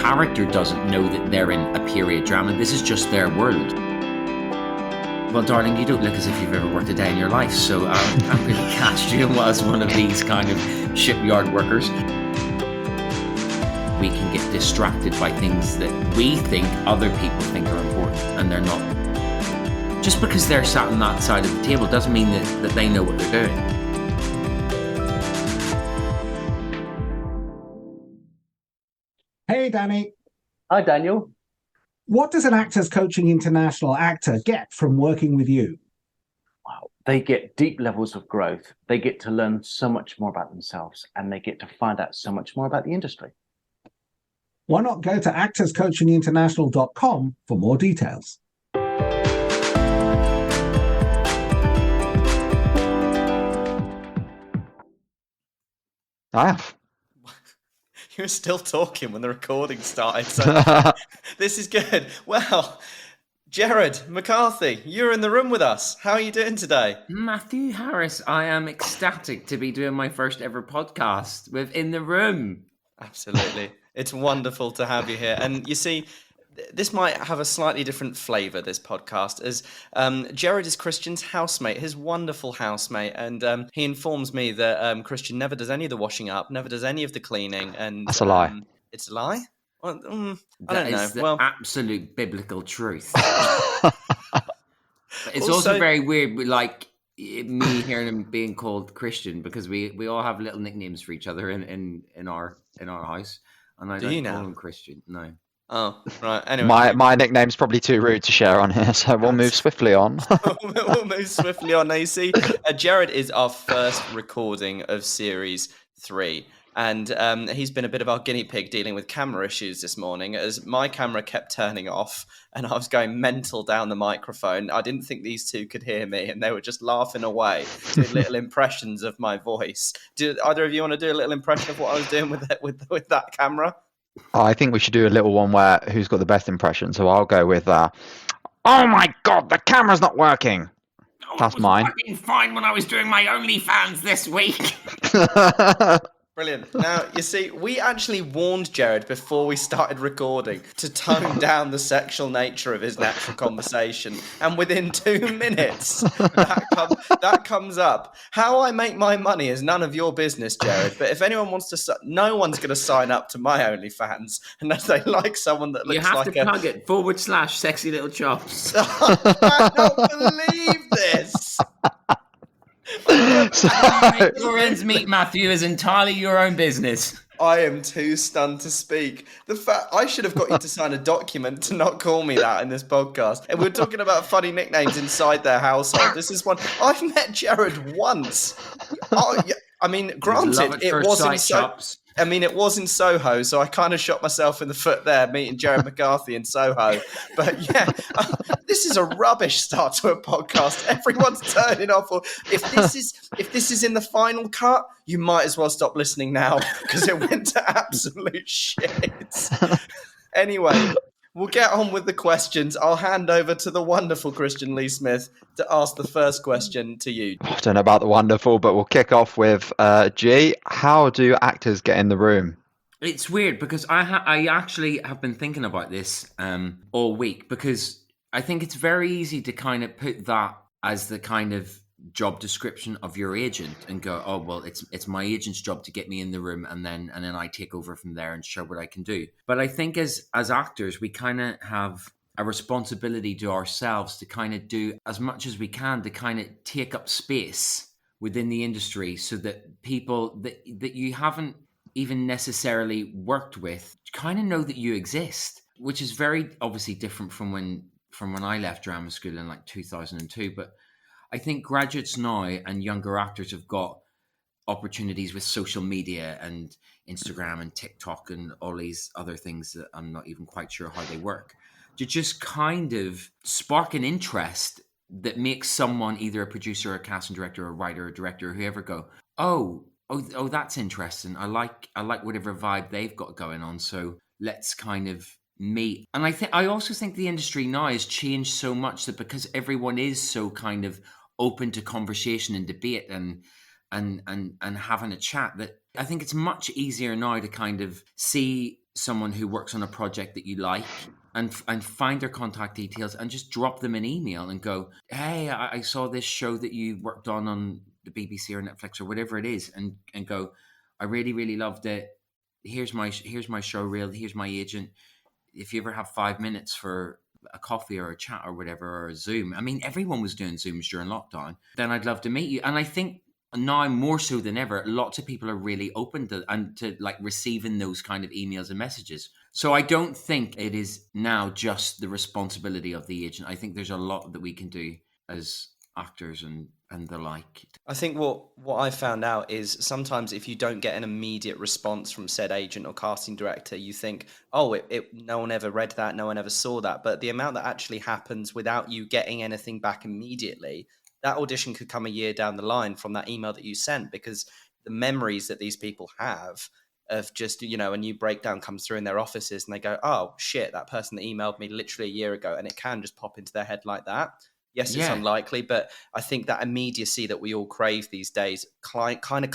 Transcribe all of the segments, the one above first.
character doesn't know that they're in a period drama. This is just their world. Well, darling, you don't look as if you've ever worked a day in your life, so I can't really cast you as one of these kind of shipyard workers. We can get distracted by things that we think other people think are important, and they're not. Just because they're sat on that side of the table doesn't mean that they know what they're doing. Hey, Danny. Hi, Daniel. What does an Actors Coaching International actor get from working with you? Wow. They get deep levels of growth. They get to learn so much more about themselves, and they get to find out so much more about the industry. Why not go to actorscoachinginternational.com for more details? I have. You're still talking when the recording started, so this is good. Well, Gerard, McCarthy, you're in the room with us. How are you doing today? Matthew Harris, I am ecstatic to be doing my first ever podcast with In the Room. Absolutely. It's wonderful to have you here. And you see, this might have a slightly different flavour, this podcast, as Gerard is Christian's housemate, his wonderful housemate, and he informs me that Christian never does any of the washing up, never does any of the cleaning. And that's a lie. It's a lie? Well, I don't know. That is the absolute biblical truth. It's Also very weird, like me hearing him being called Christian, because we all have little nicknames for each other in our house, and I don't call him Christian. No. Oh, right. Anyway, my nickname's probably too rude to share on here, so we'll move swiftly on. We'll move swiftly on. Now, you see, Gerard is our first recording of Series 3. And he's been a bit of our guinea pig dealing with camera issues this morning, as my camera kept turning off and I was going mental down the microphone. I didn't think these two could hear me, and they were just laughing away, doing little impressions of my voice. Do either of you want to do a little impression of what I was doing with that camera? I think we should do a little one where who's got the best impression. So I'll go with, oh my God, the camera's not working. That's mine. It was fine when I was doing my OnlyFans this week. Brilliant. Now, you see, we actually warned Gerard before we started recording to tone down the sexual nature of his natural conversation. And within 2 minutes, that comes up. How I make my money is none of your business, Gerard. But if anyone wants to, no one's going to sign up to my OnlyFans unless they like someone that looks like You have to plug it, /sexy little chops. I cannot believe this. Your ends meet, Matthew, is entirely your own business. I am too stunned to speak. The fact I should have got you to sign a document to not call me that in this podcast. And we're talking about funny nicknames inside their household. This is one. I've met Gerard once. Oh, yeah, I mean, granted, it wasn't so. I mean, it was in Soho, so I kind of shot myself in the foot there, meeting Gerard McCarthy in Soho. But yeah, this is a rubbish start to a podcast. Everyone's turning off. Or if this is in the final cut, you might as well stop listening now, because it went to absolute shit. Anyway, we'll get on with the questions. I'll hand over to the wonderful Christian Lee Smith to ask the first question to you. I don't know about the wonderful, but we'll kick off with G. How do actors get in the room? It's weird, because I actually have been thinking about this all week, because I think it's very easy to kind of put that as the kind of job description of your agent and go, oh, well, it's my agent's job to get me in the room, and then I take over from there and show what I can do. But I think as actors, we kind of have a responsibility to ourselves to kind of do as much as we can to kind of take up space within the industry, so that people that you haven't even necessarily worked with kind of know that you exist, which is very obviously different from when I left drama school in like 2002. But I think graduates now and younger actors have got opportunities with social media and Instagram and TikTok and all these other things that I'm not even quite sure how they work, to just kind of spark an interest that makes someone, either a producer, a casting director, a writer, a director, or whoever, go, oh, that's interesting. I like whatever vibe they've got going on. So let's kind of meet. And I also think the industry now has changed so much, that because everyone is so kind of open to conversation and debate and having a chat, that I think it's much easier now to kind of see someone who works on a project that you like and find their contact details and just drop them an email and go, hey, I saw this show that you worked on the BBC or Netflix or whatever it is, and go, I really, really loved it. Here's my show reel. Here's my agent. If you ever have 5 minutes for a coffee or a chat or whatever, or a Zoom. I mean, everyone was doing Zooms during lockdown. Then I'd love to meet you. And I think now more so than ever, lots of people are really open to like receiving those kind of emails and messages. So I don't think it is now just the responsibility of the agent. I think there's a lot that we can do as actors and the like. I think what I found out is sometimes if you don't get an immediate response from said agent or casting director, you think, oh, no one ever read that, no one ever saw that. But the amount that actually happens without you getting anything back immediately, that audition could come a year down the line from that email that you sent, because the memories that these people have of just, you know, a new breakdown comes through in their offices and they go, oh, shit, that person that emailed me literally a year ago, and it can just pop into their head like that. Yes, it's unlikely, but I think that immediacy that we all crave these days kind of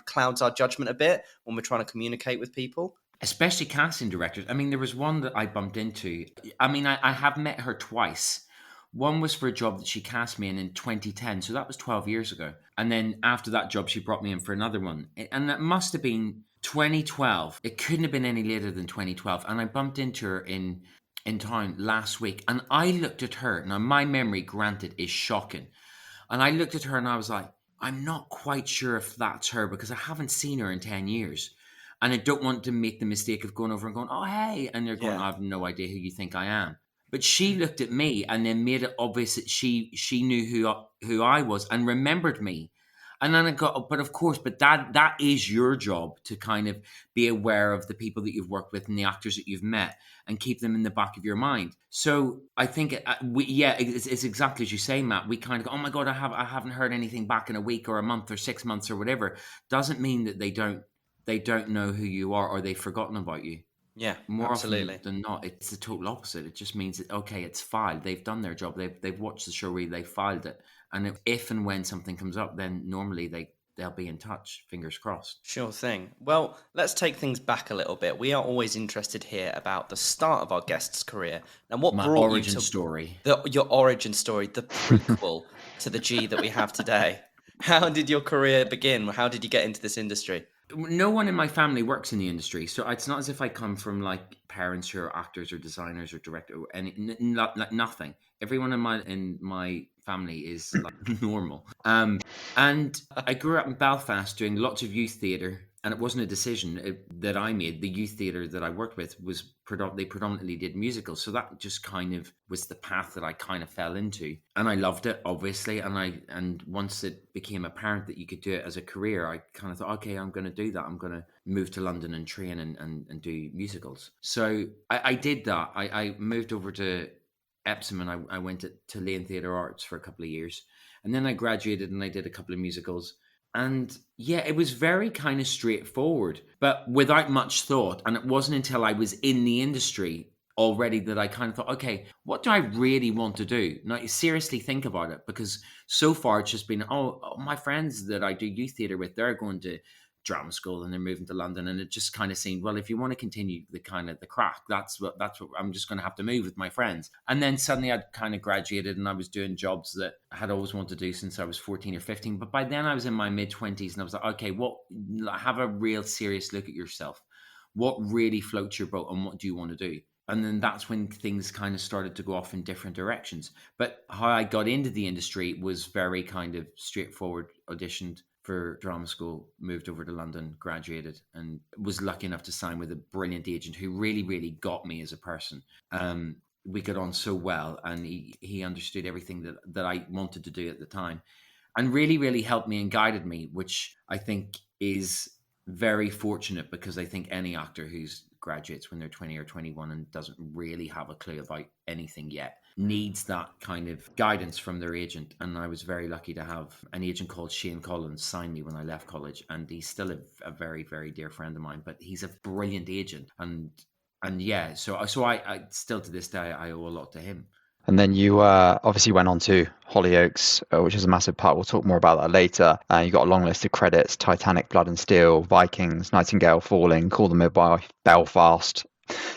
clouds our judgment a bit when we're trying to communicate with people. Especially casting directors. I mean, there was one that I bumped into. I mean, I have met her twice. One was for a job that she cast me in 2010, so that was 12 years ago. And then after that job, she brought me in for another one. And that must have been 2012. It couldn't have been any later than 2012. And I bumped into her in town last week, and I looked at her. Now, my memory, granted, is shocking. And I looked at her and I was like, I'm not quite sure if that's her, because I haven't seen her in 10 years. And I don't want to make the mistake of going over and going, oh, hey. And they're going, I have no idea who you think I am. But she looked at me and then made it obvious that she knew who I was and remembered me. And then I got, but of course, but that is your job, to kind of be aware of the people that you've worked with and the actors that you've met and keep them in the back of your mind. So I think, it's exactly as you say, Matt. We kind of go, oh my God, I haven't heard anything back in a week or a month or 6 months or whatever. Doesn't mean that they don't know who you are or they've forgotten about you. Yeah, more absolutely. often than not, it's the total opposite. It just means that, okay, it's filed. They've done their job. They've watched the show reel. They filed it. And if and when something comes up, then normally they'll be in touch. Fingers crossed. Sure thing. Well, let's take things back a little bit. We are always interested here about the start of our guest's career and what brought origin you to story. Your origin story, the prequel to the G that we have today. How did your career begin? How did you get into this industry? No one in my family works in the industry, so it's not as if I come from like parents who are actors or designers or directors or nothing. Everyone in my family is like normal. And I grew up in Belfast doing lots of youth theatre, and it wasn't a decision that I made. The youth theatre that I worked with was they predominantly did musicals, so that just kind of was the path that I kind of fell into, and I loved it, obviously. And once it became apparent that you could do it as a career, I kind of thought, okay, I'm going to do that. I'm going to move to London and train and do musicals. So I did that. I moved over to Epsom and I went to Lane Theatre Arts for a couple of years, and then I graduated and I did a couple of musicals. And yeah, it was very kind of straightforward, but without much thought. And it wasn't until I was in the industry already that I kind of thought, okay, what do I really want to do? Now, seriously think about it, because so far it's just been, my friends that I do youth theatre with, they're going to drama school and they're moving to London. And it just kind of seemed, well, if you want to continue the crack, that's what I'm just going to have to move with my friends. And then suddenly I'd kind of graduated and I was doing jobs that I had always wanted to do since I was 14 or 15. But by then I was in my mid-20s and I was like, okay, have a real serious look at yourself. What really floats your boat and what do you want to do? And then that's when things kind of started to go off in different directions. But how I got into the industry was very kind of straightforward. Auditioned for drama school, moved over to London, graduated, and was lucky enough to sign with a brilliant agent who really, really got me as a person. We got on so well, and he understood everything that I wanted to do at the time, and really, really helped me and guided me, which I think is very fortunate, because I think any actor who's graduates when they're 20 or 21 and doesn't really have a clue about anything yet needs that kind of guidance from their agent. And I was very lucky to have an agent called Shane Collins sign me when I left college, and he's still a very, very dear friend of mine, but he's a brilliant agent. And yeah, so I still to this day I owe a lot to him. And then you obviously went on to Hollyoaks, which is a massive part. We'll talk more about that later. You got a long list of credits: Titanic, Blood and Steel, Vikings, Nightingale Falling, Call the Midwife, Belfast.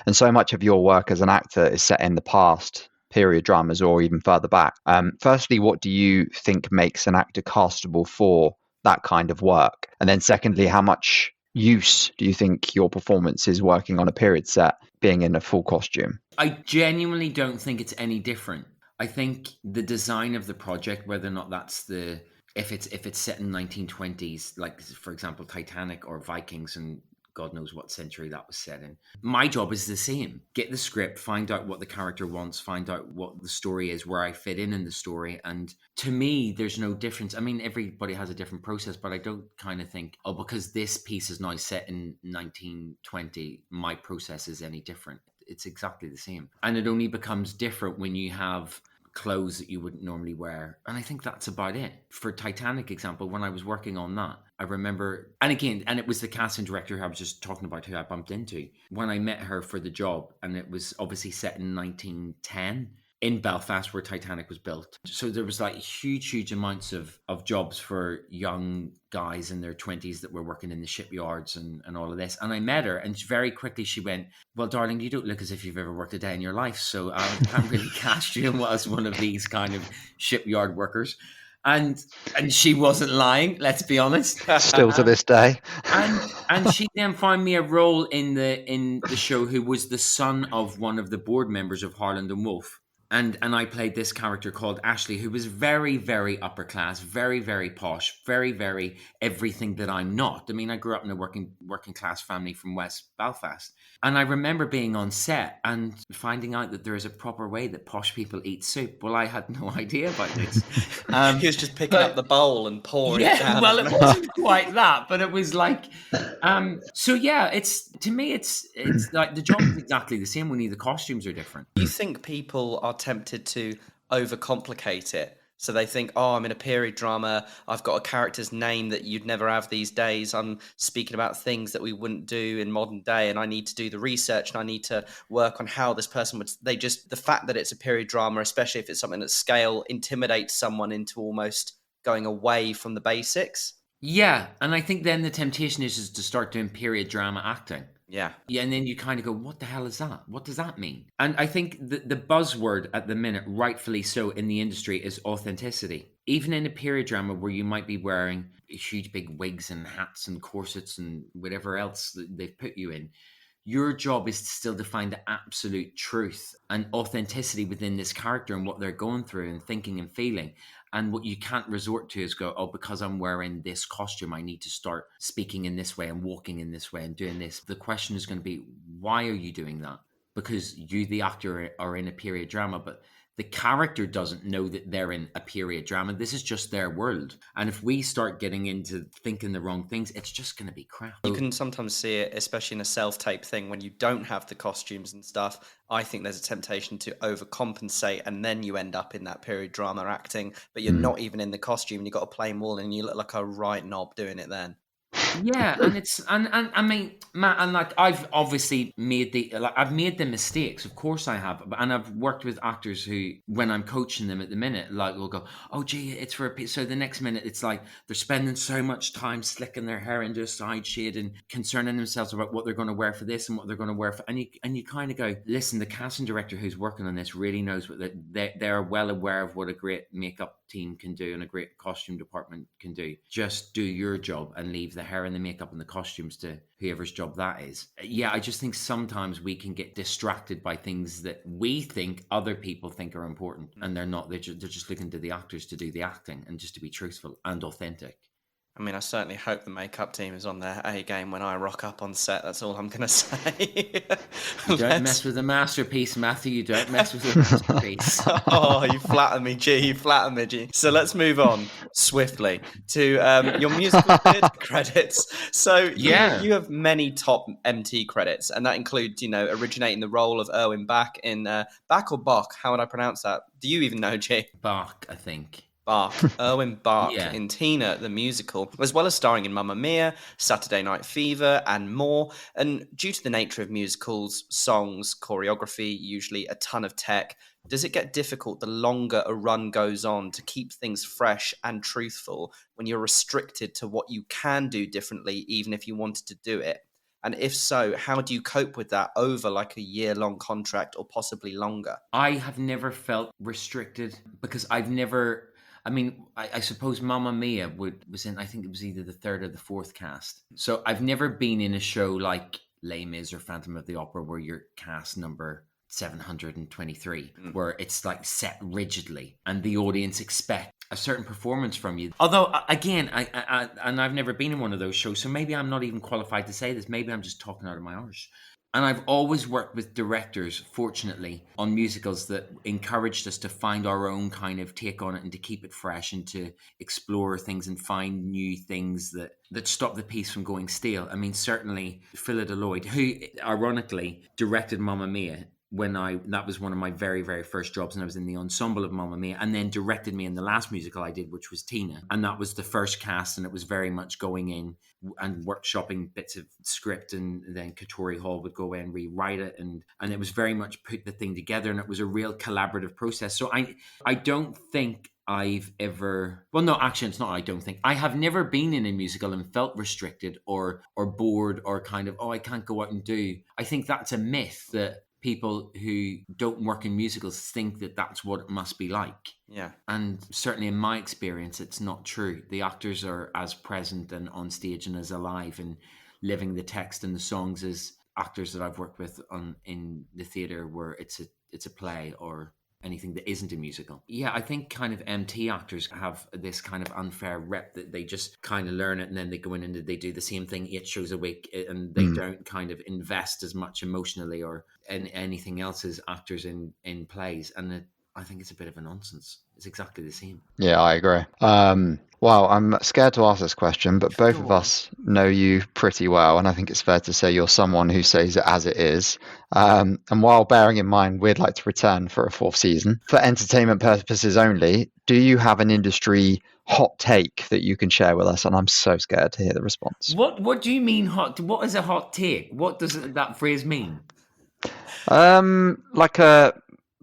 And so much of your work as an actor is set in the past, period dramas, or even further back. Firstly, what do you think makes an actor castable for that kind of work? And then secondly, how much use do you think your performance is working on a period set, being in a full costume? I genuinely don't think it's any different. I think the design of the project, whether or not that's if it's set in 1920s, like for example Titanic or Vikings, and God knows what century that was set in. My job is the same. Get the script, find out what the character wants, find out what the story is, where I fit in the story. And to me, there's no difference. I mean, everybody has a different process, but I don't kind of think, oh, because this piece is now set in 1920, my process is any different. It's exactly the same. And it only becomes different when you have clothes that you wouldn't normally wear. And I think that's about it. For Titanic example, when I was working on that, I remember, and it was the casting director who I was just talking about, who I bumped into when I met her for the job. And it was obviously set in 1910 in Belfast, where Titanic was built. So there was like huge amounts of jobs for young guys in their 20s that were working in the shipyards and all of this. And I met her, and very quickly she went, well, darling, you don't look as if you've ever worked a day in your life, so I can't really cast you as one of these kind of shipyard workers. And she wasn't lying, let's be honest. Still to this day. And she then found me a role in the show, who was the son of one of the board members of Harland and Wolff. And I played this character called Ashley, who was very, very upper class, very, very posh, very, very everything that I'm not. I mean, I grew up in a working class family from West Belfast. And I remember being on set and finding out that there is a proper way that posh people eat soup. Well, I had no idea about this. He was just picking up the bowl and pouring it down. Well, it wasn't quite that, but it was like, so yeah, to me, it's like the job is exactly the same, only the costumes are different. Do you think people are tempted to overcomplicate it? So they think, oh, I'm in a period drama, I've got a character's name that you'd never have these days, I'm speaking about things that we wouldn't do in modern day, and I need to do the research, and I need to work on how this person would... the fact that it's a period drama, especially if it's something at scale, intimidates someone into almost going away from the basics. Yeah, and I think then the temptation is to start doing period drama acting. Yeah, and then you kind of go, what the hell is that? What does that mean? And I think the buzzword at the minute, rightfully so in the industry, is authenticity. Even in a period drama where you might be wearing huge big wigs and hats and corsets and whatever else that they've put you in, your job is still to find the absolute truth and authenticity within this character and what they're going through and thinking and feeling. And what you can't resort to is go, oh, because I'm wearing this costume, I need to start speaking in this way and walking in this way and doing this. The question is going to be, why are you doing that? Because you, the actor, are in a period drama, but the character doesn't know that they're in a period drama. This is just their world. And if we start getting into thinking the wrong things, it's just going to be crap. You can sometimes see it, especially in a self-tape thing, when you don't have the costumes and stuff. I think there's a temptation to overcompensate, and then you end up in that period drama acting, but you're not even in the costume, and you've got a plain wall, and you look like a right knob doing it then. Yeah, and it's and I mean, Matt, and like I've obviously made I've made the mistakes, of course I have, and I've worked with actors who, when I'm coaching them at the minute, like will go, oh gee, it's for a piece. So the next minute it's like they're spending so much time slicking their hair into a side shade and concerning themselves about what they're going to wear for this and what they're going to wear for, and you kind of go, listen, the casting director who's working on this really knows what they're well aware of what a great makeup team can do and a great costume department can do. Just do your job and leave the hair and the makeup and the costumes to whoever's job that is. Yeah, I just think sometimes we can get distracted by things that we think other people think are important, and they're not. They're just looking to the actors to do the acting and just to be truthful and authentic. I mean, I certainly hope the makeup team is on their A game when I rock up on set. That's all I'm going to say. You don't mess with a masterpiece, Matthew. You don't mess with a masterpiece. Oh, you flatter me, G. You flatter me, G. So let's move on swiftly to your musical credits. So you have many top MT credits, and that includes, originating the role of Erwin Bach in Bach or Bach? How would I pronounce that? Do you even know, G? Bach, I think. Bach, Erwin Bach in Tina, the musical, as well as starring in Mamma Mia, Saturday Night Fever, and more. And due to the nature of musicals, songs, choreography, usually a ton of tech, does it get difficult the longer a run goes on to keep things fresh and truthful when you're restricted to what you can do differently, even if you wanted to do it? And if so, how do you cope with that over like a year-long contract or possibly longer? I have never felt restricted because I've never. I mean, I suppose Mamma Mia was in. I think it was either the third or the fourth cast. So I've never been in a show like Les Mis or Phantom of the Opera where you're cast number 723, where it's like set rigidly and the audience expect a certain performance from you. Although, again, I've never been in one of those shows, so maybe I'm not even qualified to say this. Maybe I'm just talking out of my arse. And I've always worked with directors, fortunately, on musicals that encouraged us to find our own kind of take on it and to keep it fresh and to explore things and find new things that stop the piece from going stale. I mean, certainly Phyllida Lloyd, who ironically directed Mamma Mia, that was one of my very, very first jobs, and I was in the ensemble of Mamma Mia, and then directed me in the last musical I did, which was Tina. And that was the first cast, and it was very much going in and workshopping bits of script, and then Katori Hall would go in and rewrite it, and it was very much put the thing together, and it was a real collaborative process. So I don't think I've ever, well, no, actually, it's not, I don't think. I have never been in a musical and felt restricted or bored or kind of, I can't go out and do. I think that's a myth that people who don't work in musicals think that that's what it must be like. Yeah. And certainly in my experience, it's not true. The actors are as present and on stage and as alive and living the text and the songs as actors that I've worked with in the theatre where it's a play or anything that isn't a musical. Yeah, I think kind of MT actors have this kind of unfair rep that they just kind of learn it and then they go in and they do the same thing 8 shows a week and they don't kind of invest as much emotionally or in anything else as actors in plays. And I think it's a bit of a nonsense. It's exactly the same. Yeah, I agree. Well, I'm scared to ask this question, but both of us know you pretty well, and I think it's fair to say you're someone who says it as it is. And while bearing in mind we'd like to return for a 4th season, for entertainment purposes only, do you have an industry hot take that you can share with us? And I'm so scared to hear the response. What do you mean hot? What is a hot take? What does that phrase mean?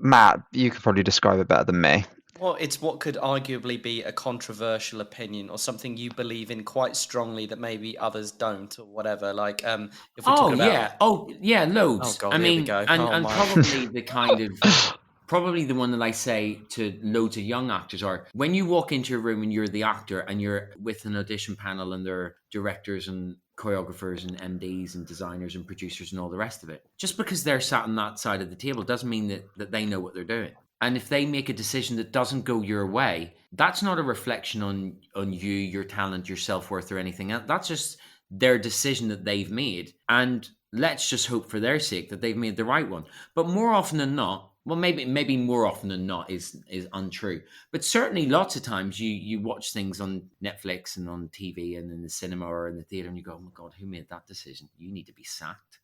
Matt, you could probably describe it better than me. Well, it's what could arguably be a controversial opinion or something you believe in quite strongly that maybe others don't or whatever. Like, if we're talking about... loads. Oh, God, I mean, here we go. And probably the kind of... Probably the one that I say to loads of young actors are, when you walk into a room and you're the actor and you're with an audition panel and there are directors and choreographers and MDs and designers and producers and all the rest of it, just because they're sat on that side of the table doesn't mean that they know what they're doing. And if they make a decision that doesn't go your way, that's not a reflection on you, your talent, your self-worth or anything else. That's just their decision that they've made. And let's just hope for their sake that they've made the right one. But more often than not, well, maybe more often than not is untrue. But certainly lots of times you watch things on Netflix and on TV and in the cinema or in the theatre and you go, oh my God, who made that decision? You need to be sacked.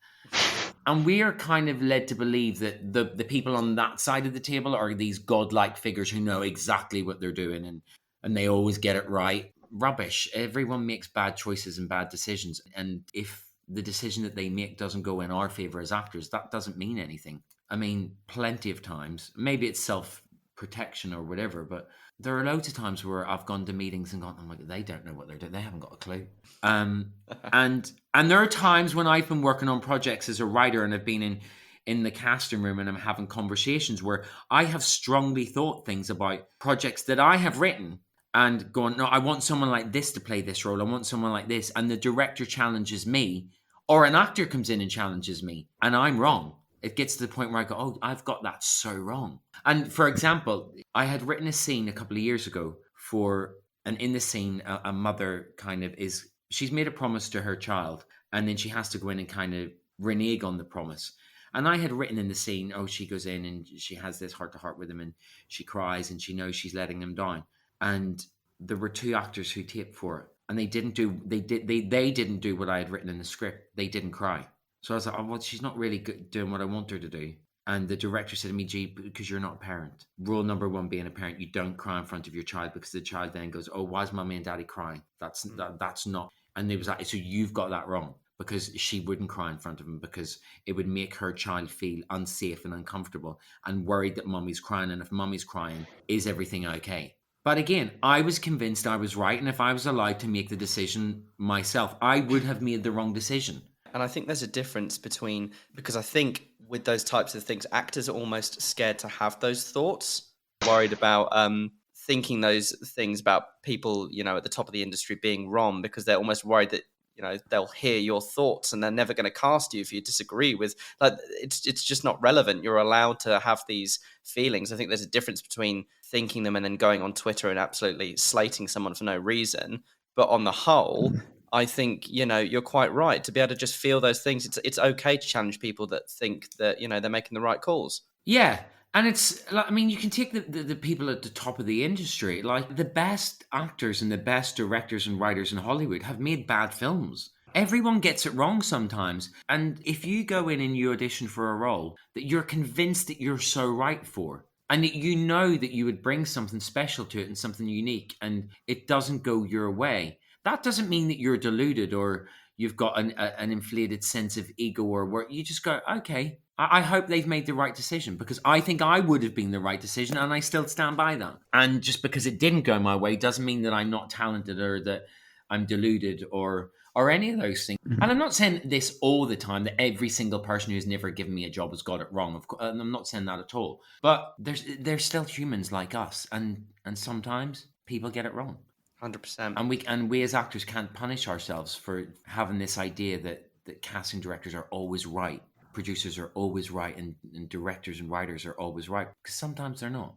And we are kind of led to believe that the people on that side of the table are these godlike figures who know exactly what they're doing and they always get it right. Rubbish. Everyone makes bad choices and bad decisions. And if the decision that they make doesn't go in our favour as actors, that doesn't mean anything. I mean, plenty of times, maybe it's self-protection or whatever, but there are loads of times where I've gone to meetings and gone, oh my God, they don't know what they're doing. They haven't got a clue. And there are times when I've been working on projects as a writer and I've been in the casting room and I'm having conversations where I have strongly thought things about projects that I have written and gone, no, I want someone like this to play this role. I want someone like this. And the director challenges me or an actor comes in and challenges me and I'm wrong. It gets to the point where I go, oh, I've got that so wrong. And for example, I had written a scene a couple of years ago and in the scene, a mother she's made a promise to her child and then she has to go in and kind of renege on the promise. And I had written in the scene, she goes in and she has this heart-to-heart with him and she cries and she knows she's letting him down. And there were 2 actors who taped for it and they didn't do what I had written in the script. They didn't cry. So I was like, oh, well, she's not really doing what I want her to do. And the director said to me, gee, because you're not a parent. Rule number 1 being a parent, you don't cry in front of your child because the child then goes, oh, why is mommy and daddy crying? That's not. And they was like, so you've got that wrong because she wouldn't cry in front of him because it would make her child feel unsafe and uncomfortable and worried that mommy's crying. And if mommy's crying, is everything okay? But again, I was convinced I was right. And if I was allowed to make the decision myself, I would have made the wrong decision. And I think there's a difference between, because I think with those types of things, actors are almost scared to have those thoughts, worried about thinking those things about people, at the top of the industry being wrong, because they're almost worried that, they'll hear your thoughts and they're never going to cast you if you disagree with, like, it's just not relevant. You're allowed to have these feelings. I think there's a difference between thinking them and then going on Twitter and absolutely slating someone for no reason. But on the whole, I think, you're quite right to be able to just feel those things. It's okay to challenge people that think that, they're making the right calls. Yeah. And it's, I mean, you can take the people at the top of the industry. Like, the best actors and the best directors and writers in Hollywood have made bad films. Everyone gets it wrong sometimes. And if you go in and you audition for a role that you're convinced that you're so right for, and that you know that you would bring something special to it and something unique, and it doesn't go your way, that doesn't mean that you're deluded or you've got an inflated sense of ego or work. You just go, okay, I hope they've made the right decision, because I think I would have been the right decision, and I still stand by that. And just because it didn't go my way doesn't mean that I'm not talented or that I'm deluded or any of those things. And I'm not saying this all the time, that every single person who's never given me a job has got it wrong. Of course, I'm not saying that at all. But there's still humans like us, and sometimes people get it wrong. 100%. And we as actors can't punish ourselves for having this idea that casting directors are always right, producers are always right, and directors and writers are always right, because sometimes they're not.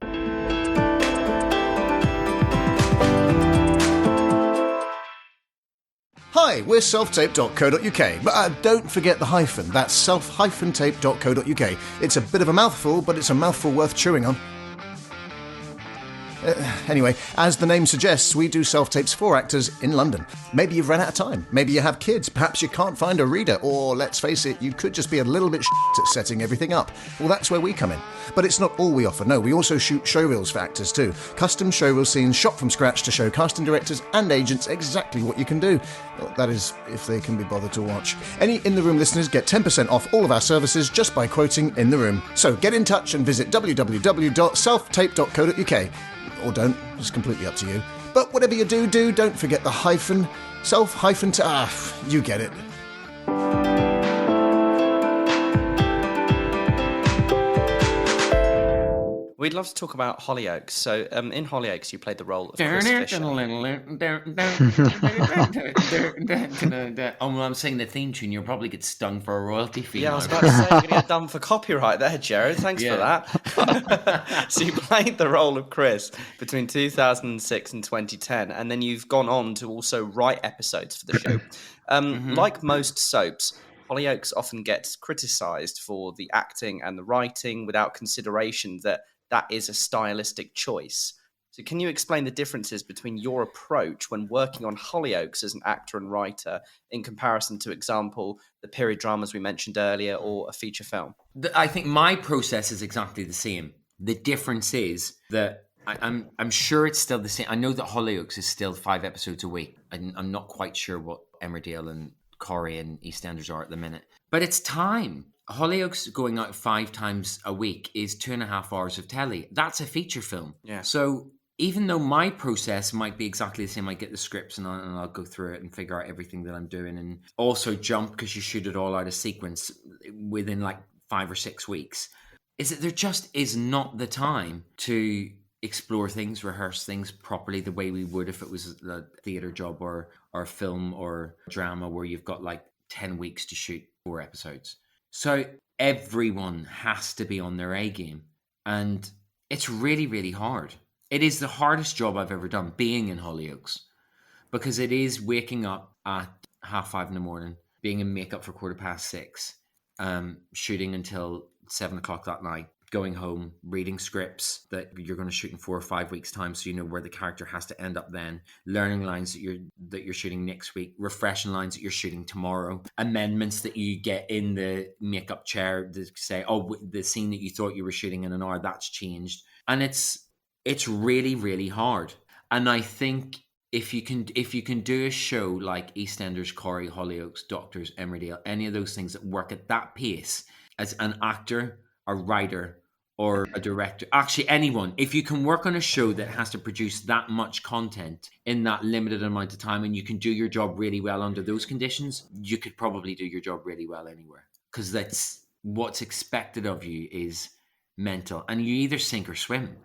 Hi, we're selftape.co.uk, but don't forget the hyphen. That's self-tape.co.uk. It's a bit of a mouthful, but it's a mouthful worth chewing on. Anyway, as the name suggests, we do self-tapes for actors in London. Maybe you've run out of time, maybe you have kids, perhaps you can't find a reader, or let's face it, you could just be a little bit at setting everything up. Well, that's where we come in. But it's not all we offer, no, we also shoot showreels for actors too. Custom showreel scenes shot from scratch to show casting directors and agents exactly what you can do. Well, that is, if they can be bothered to watch. Any In The Room listeners get 10% off all of our services just by quoting In The Room. So get in touch and visit www.selftape.co.uk. Or don't, it's completely up to you. But whatever you do, don't forget the hyphen, you get it. We'd love to talk about Hollyoaks. So in Hollyoaks, you played the role of Chris Fisher. Oh, well, I'm saying the theme tune, you'll probably get stung for a royalty fee. Yeah, I was about to say, you're going to get done for copyright there, Gerard. Thanks for that. So you played the role of Chris between 2006 and 2010, and then you've gone on to also write episodes for the show. Like most soaps, Hollyoaks often gets criticised for the acting and the writing without consideration that is a stylistic choice. So can you explain the differences between your approach when working on Hollyoaks as an actor and writer in comparison to, example, the period dramas we mentioned earlier or a feature film? I think my process is exactly the same. The difference is that I'm sure it's still the same. I know that Hollyoaks is still 5 episodes a week. I'm not quite sure what Emmerdale and Corrie and EastEnders are at the minute. But it's time. Hollyoaks going out 5 times a week is 2.5 hours of telly. That's a feature film. Yeah. So even though my process might be exactly the same, I get the scripts and I'll go through it and figure out everything that I'm doing, and also jump because you shoot it all out of sequence within like 5 or 6 weeks. Is that there just is not the time to explore things, rehearse things properly the way we would if it was a theatre job or a film or drama where you've got like 10 weeks to shoot 4 episodes. So everyone has to be on their A game, and it's really, really hard. It is the hardest job I've ever done, being in Hollyoaks, because it is waking up at 5:30 in the morning, being in makeup for 6:15, shooting until 7 o'clock that night, going home, reading scripts that you're going to shoot in 4 or 5 weeks' time, so you know where the character has to end up then, learning lines that you're shooting next week, refreshing lines that you're shooting tomorrow, amendments that you get in the makeup chair to say, oh, the scene that you thought you were shooting in an hour, that's changed. And it's really, really hard. And I think if you can do a show like EastEnders, Corrie, Hollyoaks, Doctors, Emmerdale, any of those things that work at that pace as an actor, a writer, or a director, actually anyone, if you can work on a show that has to produce that much content in that limited amount of time and you can do your job really well under those conditions, you could probably do your job really well anywhere, because that's what's expected of you is mental, and you either sink or swim.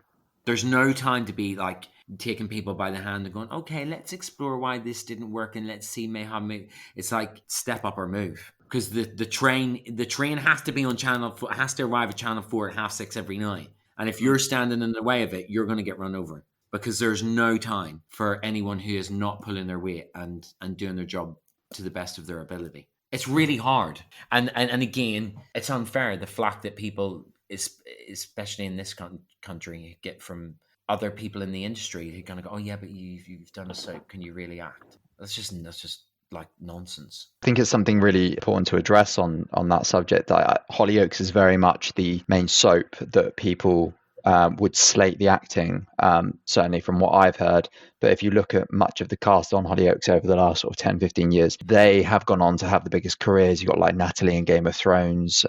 There's no time to be like taking people by the hand and going, okay, let's explore why this didn't work and let's see maybe. It's like step up or move, because the train has to be on has to arrive at Channel 4 at 6:30 every night, and if you're standing in the way of it, you're going to get run over, because there's no time for anyone who is not pulling their weight and doing their job to the best of their ability. It's really hard, and again, it's unfair, the flack that people, especially in this country, get from other people in the industry who kind of go, oh yeah, but you've done a soap, can you really act? That's just like nonsense. I think it's something really important to address on that subject. Hollyoaks is very much the main soap that people would slate the acting, certainly from what I've heard. But if you look at much of the cast on Hollyoaks over the last sort of 10, 15 years, they have gone on to have the biggest careers. You've got like Natalie in Game of Thrones.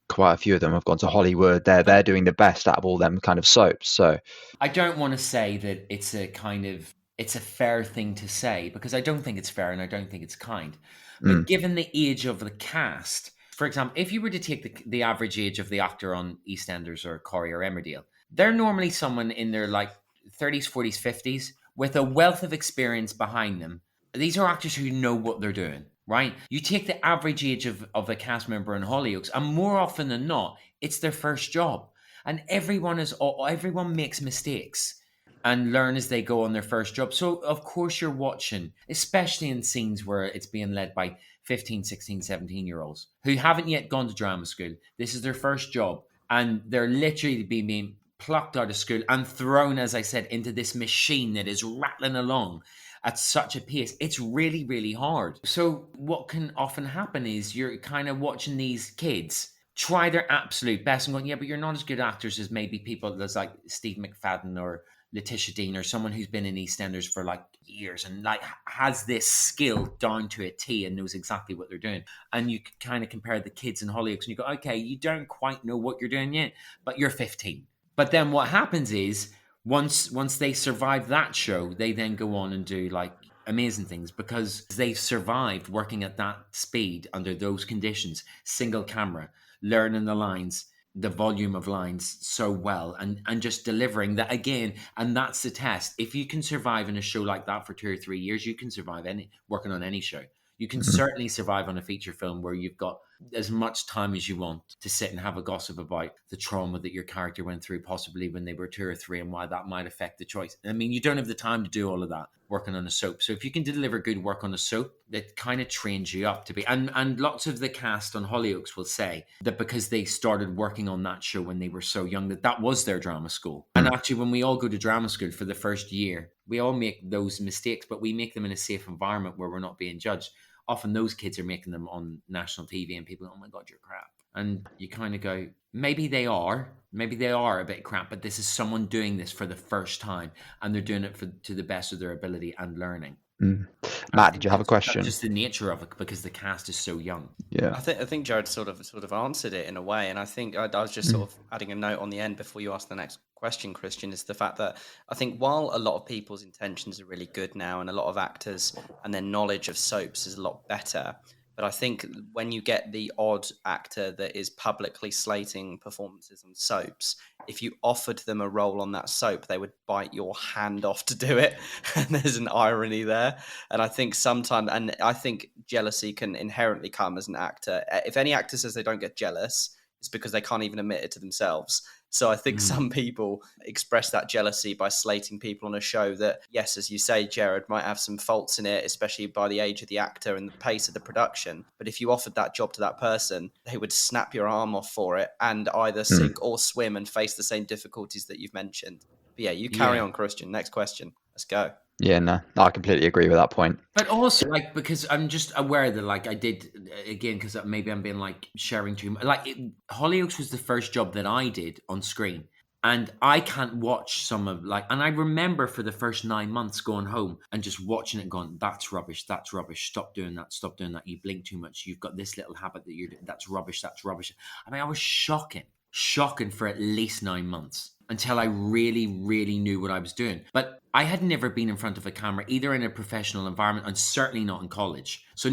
Quite a few of them have gone to Hollywood. They're doing the best out of all them kind of soaps. So I don't want to say that it's a fair thing to say, because I don't think it's fair and I don't think it's kind. But given the age of the cast, for example, if you were to take the average age of the actor on EastEnders or Corrie or Emmerdale, they're normally someone in their like 30s, 40s, 50s with a wealth of experience behind them. These are actors who know what they're doing, right? You take the average age of a cast member in Hollyoaks, and more often than not, it's their first job. And everyone makes mistakes and learn as they go on their first job. So, of course, you're watching, especially in scenes where it's being led by 15, 16, 17-year-olds who haven't yet gone to drama school. This is their first job, and they're literally being plucked out of school and thrown, as I said, into this machine that is rattling along at such a pace. It's really, really hard. So what can often happen is you're kind of watching these kids try their absolute best and going, yeah, but you're not as good actors as maybe people that's like Steve McFadden or Letitia Dean or someone who's been in EastEnders for like years and like has this skill down to a T and knows exactly what they're doing. And you kind of compare the kids in Hollyoaks and you go, okay, you don't quite know what you're doing yet, but you're 15. But then what happens is once they survive that show, they then go on and do like amazing things because they've survived working at that speed under those conditions, single camera, learning the lines, the volume of lines so well and just delivering that again. And that's the test. If you can survive in a show like that for 2 or 3 years, you can survive working on any show. You can certainly survive on a feature film where you've got as much time as you want to sit and have a gossip about the trauma that your character went through, possibly when they were 2 or 3, and why that might affect the choice. I mean, you don't have the time to do all of that working on a soap. So if you can deliver good work on a soap, that kind of trains you up to be. And lots of the cast on Hollyoaks will say that because they started working on that show when they were so young, that was their drama school. And actually, when we all go to drama school for the first year, we all make those mistakes, but we make them in a safe environment where we're not being judged. Often those kids are making them on national TV and people go, oh my God, you're crap. And you kind of go, maybe they are a bit crap, but this is someone doing this for the first time and they're doing it to the best of their ability and learning. Matt, did you have a question? That's just the nature of it because the cast is so young. Yeah, I think Gerard sort of answered it in a way, and I think I was just sort of adding a note on the end before you ask the next question, Christian, is the fact that I think while a lot of people's intentions are really good now and a lot of actors and their knowledge of soaps is a lot better, but I think when you get the odd actor that is publicly slating performances on soaps, if you offered them a role on that soap, they would bite your hand off to do it. And there's an irony there. And I think sometimes, and I think jealousy can inherently come as an actor. If any actor says they don't get jealous, it's because they can't even admit it to themselves. So I think some people express that jealousy by slating people on a show that, yes, as you say, Gerard, might have some faults in it, especially by the age of the actor and the pace of the production. But if you offered that job to that person, they would snap your arm off for it and either sink or swim and face the same difficulties that you've mentioned. But yeah, you carry on, Christian. Next question. Let's go. Yeah, no, I completely agree with that point. But also, like, because I'm just aware that, like, I did, again, because maybe I'm being, like, sharing too much. Like, Hollyoaks was the first job that I did on screen. And I can't watch some of, like, and I remember for the first 9 months going home and just watching it going, that's rubbish, stop doing that, you blink too much, you've got this little habit that you're doing, that's rubbish. I mean, I was shocking shocking for at least 9 months until I really, really knew what I was doing. But I had never been in front of a camera, either in a professional environment and certainly not in college. So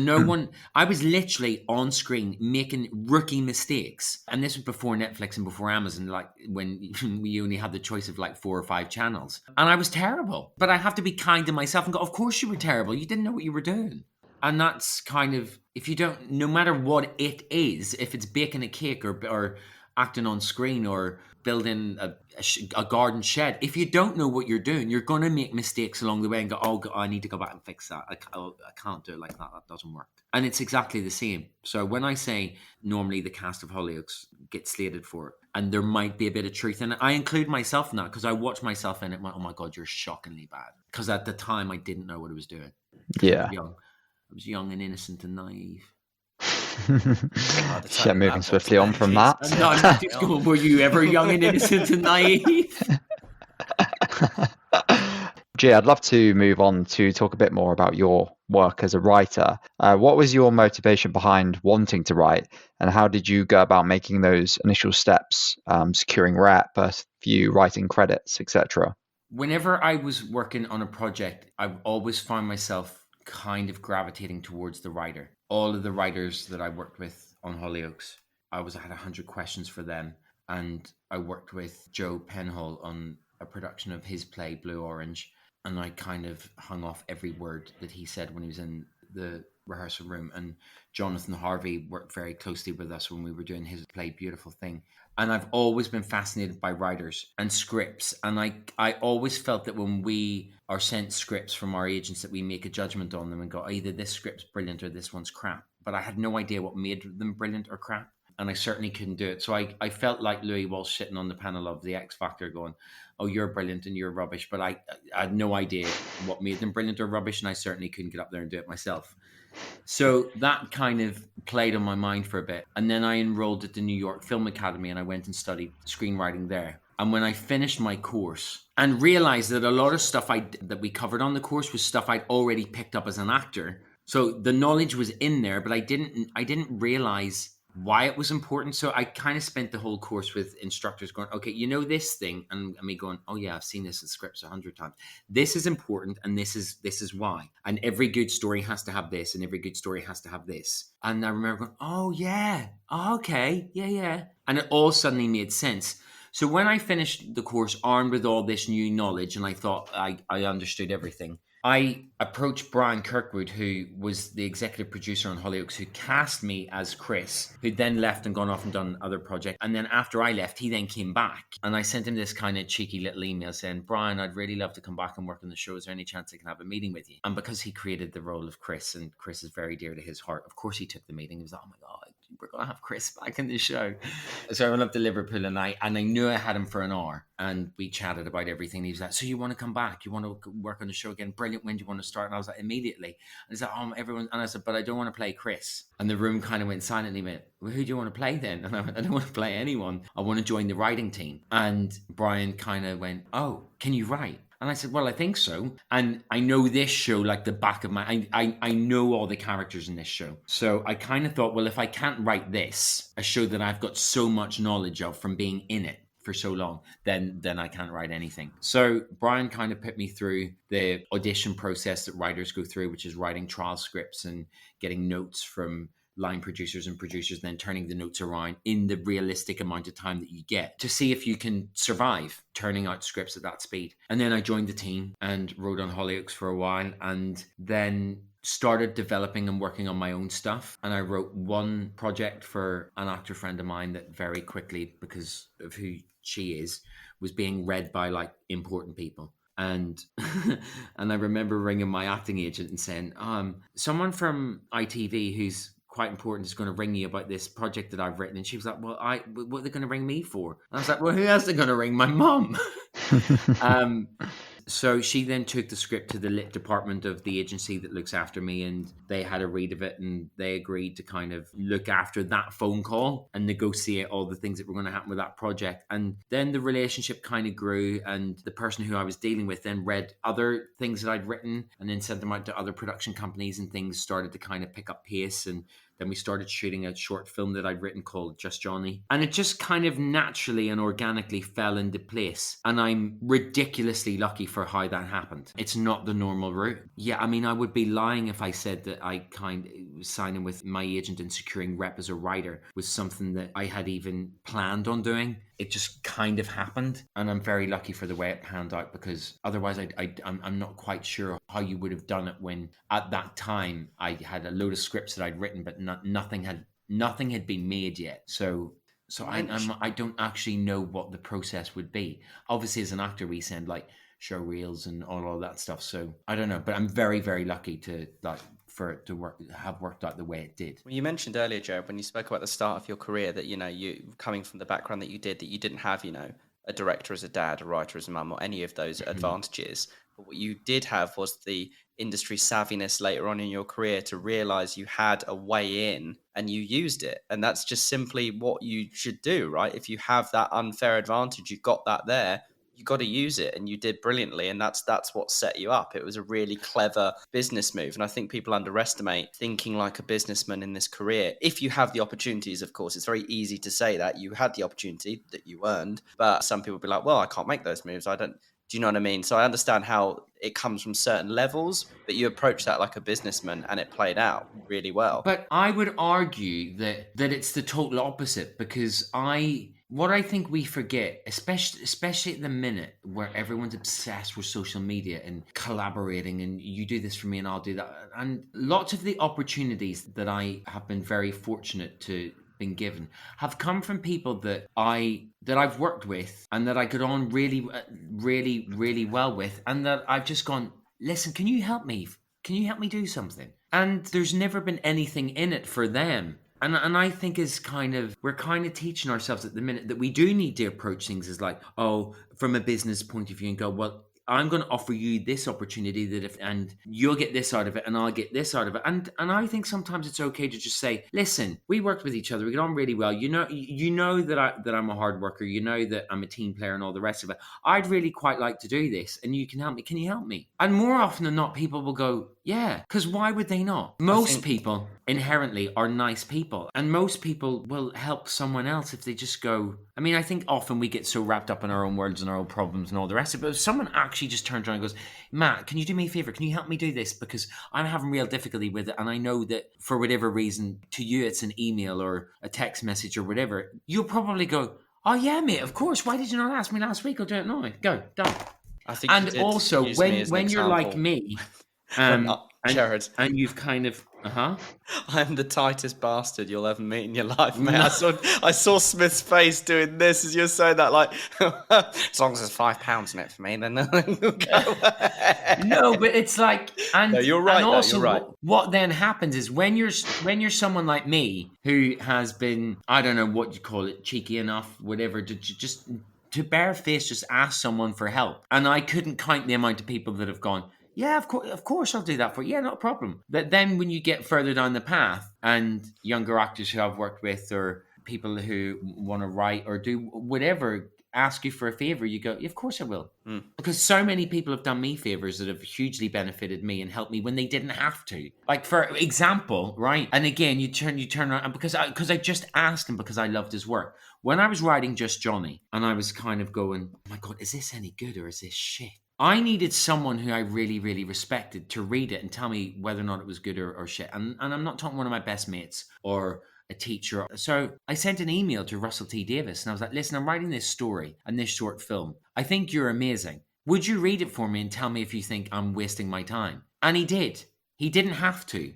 I was literally on screen making rookie mistakes. And this was before Netflix and before Amazon, like when we only had the choice of like 4 or 5 channels. And I was terrible. But I have to be kind to myself and go, of course you were terrible. You didn't know what you were doing. And that's kind of, if you don't, no matter what it is, if it's baking a cake or acting on screen or building a garden shed, if you don't know what you're doing, you're going to make mistakes along the way and go, oh, I need to go back and fix that. I can't do it like that. That doesn't work. And it's exactly the same. So when I say normally the cast of Hollyoaks gets slated for it, and there might be a bit of truth in it, I include myself in that because I watch myself in it and went, oh my God, you're shockingly bad. Because at the time, I didn't know what I was doing. Yeah. I was young and innocent and naive. Yeah, moving swiftly on from that. No, I'm just going, were you ever young and innocent and naive? Gee, I'd love to move on to talk a bit more about your work as a writer. What was your motivation behind wanting to write, and how did you go about making those initial steps, securing rep, a few writing credits, etc.? Whenever I was working on a project, I've always found myself kind of gravitating towards the writer. All of the writers that I worked with on Hollyoaks, I had 100 questions for them. And I worked with Joe Penhall on a production of his play Blue Orange. And I kind of hung off every word that he said when he was in the rehearsal room. And Jonathan Harvey worked very closely with us when we were doing his play Beautiful Thing. And I've always been fascinated by writers and scripts. And I always felt that when we are sent scripts from our agents, that we make a judgment on them and go, either this script's brilliant or this one's crap. But I had no idea what made them brilliant or crap. And I certainly couldn't do it. So I felt like Louis Walsh sitting on the panel of the X Factor going, oh, you're brilliant and you're rubbish. But I had no idea what made them brilliant or rubbish. And I certainly couldn't get up there and do it myself. So that kind of played on my mind for a bit. And then I enrolled at the New York Film Academy and I went and studied screenwriting there. And when I finished my course and realized that a lot of stuff that we covered on the course was stuff I'd already picked up as an actor. So the knowledge was in there, but I didn't realize why it was important. So I kind of spent the whole course with instructors going, okay, you know this thing, and me going, oh yeah, I've seen this in scripts 100 times. This is important, and this is why. And every good story has to have this, and every good story has to have this. And I remember going, oh yeah, okay, yeah. And it all suddenly made sense. So when I finished the course armed with all this new knowledge, and I thought I understood everything, I approached Brian Kirkwood, who was the executive producer on Hollyoaks, who cast me as Chris, who'd then left and gone off and done other projects. And then after I left, he then came back. And I sent him this kind of cheeky little email saying, Brian, I'd really love to come back and work on the show. Is there any chance I can have a meeting with you? And because he created the role of Chris, and Chris is very dear to his heart, of course he took the meeting. He was like, oh my God, we're going to have Chris back in the show. So I went up to Liverpool and I knew I had him for an hour. And we chatted about everything. He was like, so you want to come back? You want to work on the show again? Brilliant. When do you want to start? And I was like, immediately. And he's like, oh, everyone. And I said, but I don't want to play Chris. And the room kind of went silent. And he went, well, who do you want to play then? And I went, I don't want to play anyone. I want to join the writing team. And Brian kind of went, oh, can you write? And I said, well, I think so. And I know this show like the back of my... I know all the characters in this show. So I kind of thought, well, if I can't write this, a show that I've got so much knowledge of from being in it for so long, then I can't write anything. So Brian kind of put me through the audition process that writers go through, which is writing trial scripts and getting notes from line producers and producers, then turning the notes around in the realistic amount of time that you get to see if you can survive turning out scripts at that speed. And then I joined the team and wrote on Hollyoaks for a while, and then started developing and working on my own stuff. And I wrote one project for an actor friend of mine that very quickly, because of who she is, was being read by like important people. And and I remember ringing my acting agent and saying, someone from ITV who's quite important is going to ring you about this project that I've written. And she was like, well, what are they going to ring me for? And I was like, well, who else are they going to ring? My mum. So she then took the script to the lit department of the agency that looks after me, and they had a read of it, and they agreed to kind of look after that phone call and negotiate all the things that were going to happen with that project. And then the relationship kind of grew, and the person who I was dealing with then read other things that I'd written and then sent them out to other production companies, and things started to kind of pick up pace, and Then we started shooting a short film that I'd written called Just Johnny. And it just kind of naturally and organically fell into place. And I'm ridiculously lucky for how that happened. It's not the normal route. Yeah, I mean, I would be lying if I said that I kind of was signing with my agent and securing rep as a writer was something that I had even planned on doing. It just kind of happened, and I'm very lucky for the way it panned out, because otherwise I'm not quite sure how you would have done it when at that time I had a load of scripts that I'd written, but nothing had been made yet. So I don't actually know what the process would be. Obviously, as an actor, we send like show reels and all of that stuff. So I don't know, but I'm very, very lucky to for it to have worked out the way it did. Well, you mentioned earlier, Gerard, when you spoke about the start of your career, that you coming from the background that you did, that you didn't have a director as a dad, a writer as a mum, or any of those advantages. But what you did have was the industry savviness later on in your career to realize you had a way in and you used it. And that's just simply what you should do, right? If you have that unfair advantage, you've got that there, you got to use it, and you did brilliantly, and that's what set you up. It was a really clever business move, and I think people underestimate thinking like a businessman in this career. If you have the opportunities, of course, it's very easy to say that you had the opportunity that you earned, but some people be like, well, I can't make those moves. Do you know what I mean? So I understand how it comes from certain levels, but you approach that like a businessman, and it played out really well. But I would argue that it's the total opposite, because what I think we forget, especially at the minute where everyone's obsessed with social media and collaborating, and you do this for me and I'll do that. And lots of the opportunities that I have been very fortunate to been given have come from people that I've worked with and that I got on really, really, really well with, and that I've just gone, listen, can you help me? Can you help me do something? And there's never been anything in it for them. And I think we're kind of teaching ourselves at the minute that we do need to approach things as like, oh, from a business point of view, and go, well, I'm going to offer you this opportunity and you'll get this out of it and I'll get this out of it. And I think sometimes it's okay to just say, listen, we worked with each other. We get on really well. You know that I'm a hard worker. You know that I'm a team player and all the rest of it. I'd really quite like to do this and you can help me. Can you help me? And more often than not, people will go, yeah, because why would they not? Most people inherently are nice people, and most people will help someone else if they just go. I mean, I think often we get so wrapped up in our own worlds and our own problems and all the rest of it, but if someone actually just turns around and goes, Matt, can you do me a favor? Can you help me do this? Because I'm having real difficulty with it, and I know that for whatever reason, to you it's an email or a text message or whatever, you'll probably go, oh yeah, mate, of course. Why did you not ask me last week? I'll do it now. Go, done. I think and also, when you're like me, Gerard, and you've kind of I'm the tightest bastard you'll ever meet in your life, mate. I saw Smith's face doing this as you're saying that, like, as long as there's £5 in it for me, then we'll go. No, but it's like, and no, you're right. And also, you're right. What then happens is when you're someone like me who has been, I don't know what you call it, cheeky enough, whatever, to barefaced just ask someone for help, and I couldn't count the amount of people that have gone, yeah, of course I'll do that for you. Yeah, not a problem. But then when you get further down the path and younger actors who I've worked with or people who want to write or do whatever ask you for a favor, you go, yeah, of course I will. Because so many people have done me favors that have hugely benefited me and helped me when they didn't have to. Like, for example, right? And again, you turn around, and because I just asked him because I loved his work. When I was writing Just Johnny and I was kind of going, oh my God, is this any good or is this shit? I needed someone who I really, really respected to read it and tell me whether or not it was good or shit. And I'm not talking one of my best mates or a teacher. So I sent an email to Russell T Davies and I was like, listen, I'm writing this story and this short film. I think you're amazing. Would you read it for me and tell me if you think I'm wasting my time? And he did. He didn't have to.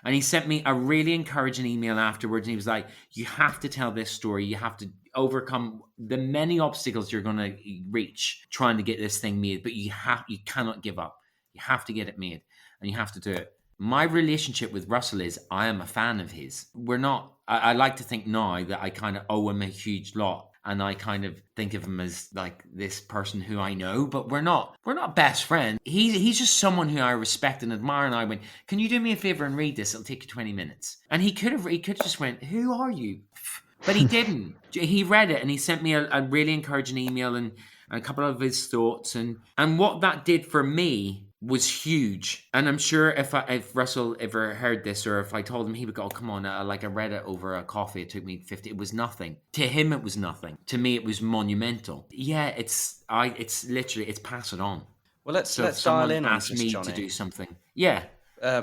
And he sent me a really encouraging email afterwards. And he was like, you have to tell this story. You have to overcome the many obstacles you're going to reach trying to get this thing made. But you cannot give up. You have to get it made. And you have to do it. My relationship with Russell is I am a fan of his. I like to think now that I kind of owe him a huge lot. And I kind of think of him as like this person who I know, but we're not best friends. He's just someone who I respect and admire. And I went, can you do me a favor and read this? It'll take you 20 minutes. And he could have just went, who are you? But he didn't. He read it and he sent me a really encouraging email and a couple of his thoughts. And what that did for me was huge. And I'm sure if Russell ever heard this, or if I told him, he would go, oh, come on, like I read it over a coffee. It took me 50. It was nothing. To him, it was nothing. To me, it was monumental. Yeah, it's literally, it's pass it on. Well, let's So if dial someone in on asks this, me Johnny. to do something, yeah.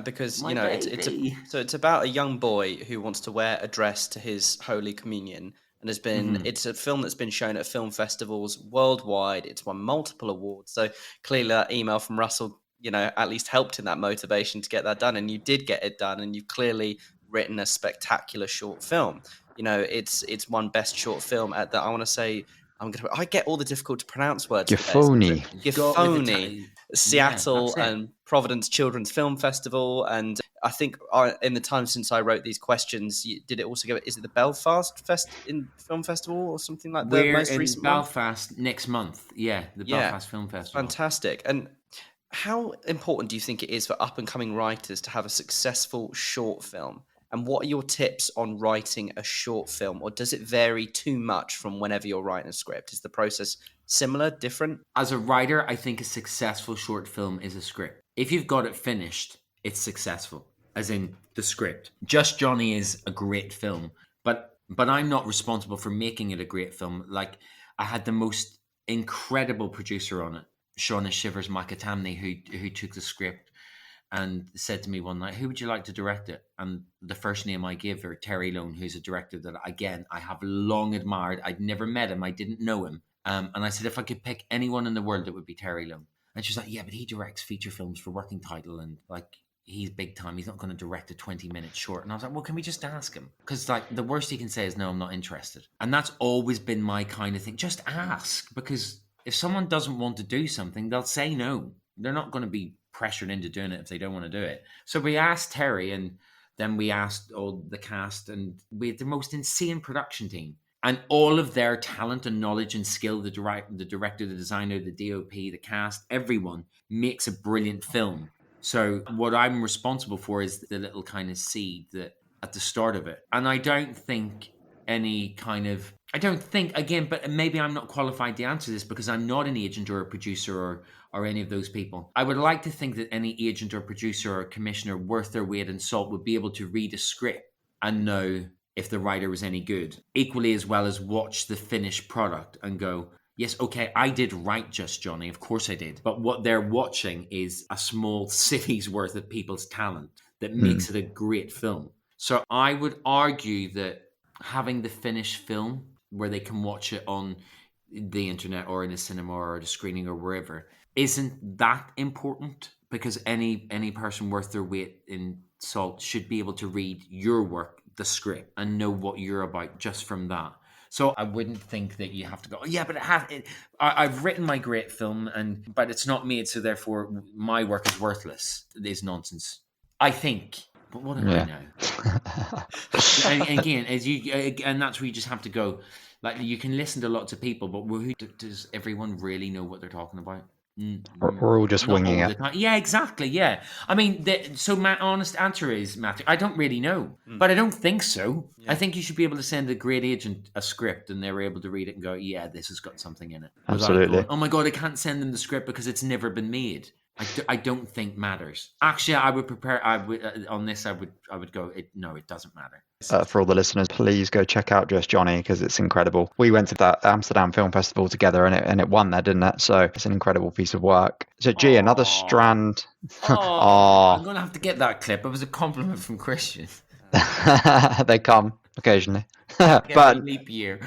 Because My you know baby. it's about a young boy who wants to wear a dress to his Holy Communion, and has been it's a film that's been shown at film festivals worldwide. It's won multiple awards. So clearly, that email from Russell, at least helped in that motivation to get that done, and you did get it done, and you've clearly written a spectacular short film. It's won best short film at the, I want to say, I get all the difficult to pronounce words. Gifoni. Gifoni. Seattle that's it. and Providence Children's Film Festival, and I think in the time since I wrote these questions, did it also go? Is it the Belfast Film Festival or something like that? We're Most in recent one? Belfast next month. Yeah, the Belfast Film Festival. Fantastic. And how important do you think it is for up and coming writers to have a successful short film? And what are your tips on writing a short film, or does it vary too much from whenever you're writing a script? Is the process similar, different? As a writer, I think a successful short film is a script. If you've got it finished, it's successful, as in the script. Just Johnny is a great film, but I'm not responsible for making it a great film. Like, I had the most incredible producer on it, Shauna Shivers McAtamney, who took the script and said to me one night, who would you like to direct it? And the first name I gave her, Terry Lone, who's a director that, again, I have long admired. I'd never met him. I didn't know him. And I said, if I could pick anyone in the world, it would be Terry Lone. And she's like, yeah, but he directs feature films for working title, and like, he's big time. He's not going to direct a 20-minute short. And I was like, well, can we just ask him? Because like, the worst he can say is, no, I'm not interested. And that's always been my kind of thing. Just ask, because if someone doesn't want to do something, they'll say no. They're not going to be pressured into doing it if they don't want to do it. So we asked Terry, and then we asked all the cast, and we had the most insane production team. And all of their talent and knowledge and skill, the director, the designer, the DOP, the cast, everyone makes a brilliant film. So what I'm responsible for is the little kind of seed that at the start of it. And I don't think, again, but maybe I'm not qualified to answer this because I'm not an agent or a producer or any of those people. I would like to think that any agent or producer or commissioner worth their weight in salt would be able to read a script and know if the writer was any good, equally as well as watch the finished product and go, yes, okay, I did write Just Johnny, of course I did. But what they're watching is a small city's worth of people's talent that makes it a great film. So I would argue that having the finished film where they can watch it on the internet or in a cinema or at a screening or wherever isn't that important, because any person worth their weight in salt should be able to read your work, the script, and know what you're about just from that. So I wouldn't think that you have to go, yeah, but I've written my great film, but it's not made, so therefore my work is worthless. It is nonsense, I think. But what do I know? and again, and that's where you just have to go. Like, you can listen to lots of people, but does everyone really know what they're talking about? We're all just winging it. Yeah, exactly. Yeah. I mean, so my honest answer is, Matthew, I don't really know, but I don't think so. Yeah. I think you should be able to send a great agent a script and they're able to read it and go, yeah, this has got something in it. Absolutely. Going, oh my God, I can't send them the script because it's never been made. I don't think matters. Actually, I would prepare. On this. I would go. No, it doesn't matter. For all the listeners, please go check out Just Johnny, because it's incredible. We went to that Amsterdam Film Festival together, and it won there, didn't it? So it's an incredible piece of work. So, another strand. I'm gonna have to get that clip. It was a compliment from Christian. They come occasionally, but leap year.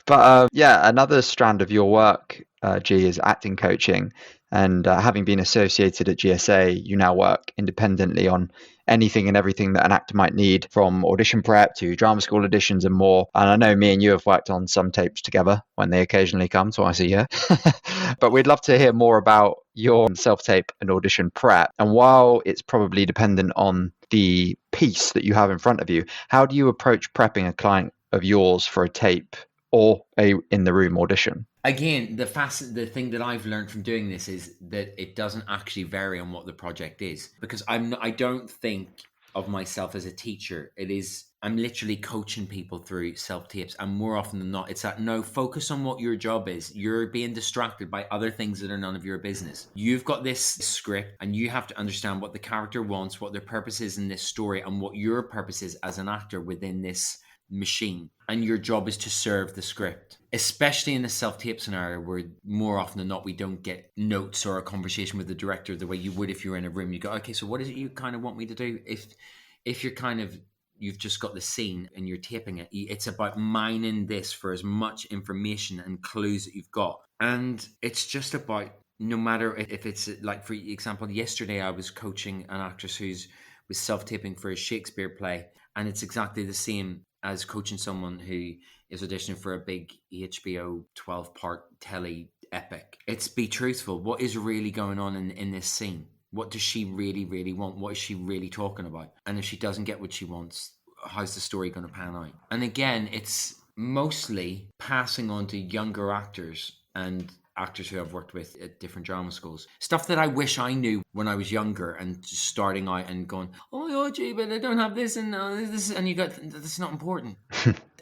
But another strand of your work, G, is acting coaching. And having been associated at GSA, you now work independently on anything and everything that an actor might need, from audition prep to drama school auditions and more. And I know me and you have worked on some tapes together when they occasionally come twice a year. But we'd love to hear more about your self-tape and audition prep. And while it's probably dependent on the piece that you have in front of you, how do you approach prepping a client of yours for a tape or a in-the-room audition? Again, the thing that I've learned from doing this is that it doesn't actually vary on what the project is, because I don't think of myself as a teacher. It is I'm literally coaching people through self-tapes, and more often than not, it's that, no, focus on what your job is. You're being distracted by other things that are none of your business. You've got this script, and you have to understand what the character wants, what their purpose is in this story, and what your purpose is as an actor within this machine. And your job is to serve the script, especially in a self-tape scenario where more often than not we don't get notes or a conversation with the director the way you would if you were in a room. You go, okay, so what is it you kind of want me to do? If you're kind of, you've just got the scene and you're taping it, it's about mining this for as much information and clues that you've got. And it's just about, no matter if it's like, for example, yesterday I was coaching an actress was self-taping for a Shakespeare play, and it's exactly the same as coaching someone who is auditioning for a big HBO 12-part telly epic. It's be truthful. What is really going on in this scene? What does she really, really want? What is she really talking about? And if she doesn't get what she wants, how's the story going to pan out? And again, it's mostly passing on to younger actors and actors who I've worked with at different drama schools. Stuff that I wish I knew when I was younger and just starting out and going, oh my God, gee, but I don't have this and this, and you got, that's not important.